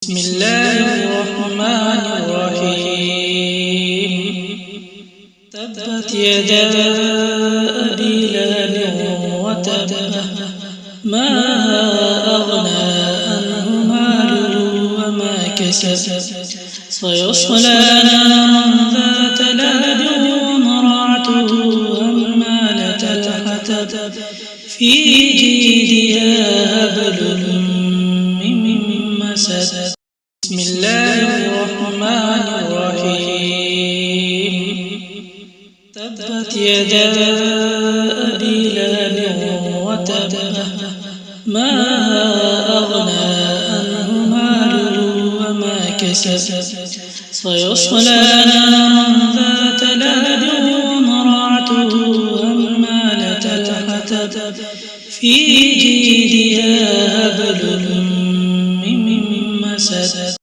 بسم الله الرحمن الرحيم تبت يدا أبي لهب وتب ما أغنى عنه ماله وما كسب سيصلى نارا ذات لهب وامرأته حمالة الحطب في جيدها حبل من مسد بسم الله الرحمن الرحيم تبت يدا أبي لهب وتب ما أغنى عنه ماله وما كسب سيصلى نارا ذات لهب وامرأته حمالة الحطب في جيدها حبل من مسد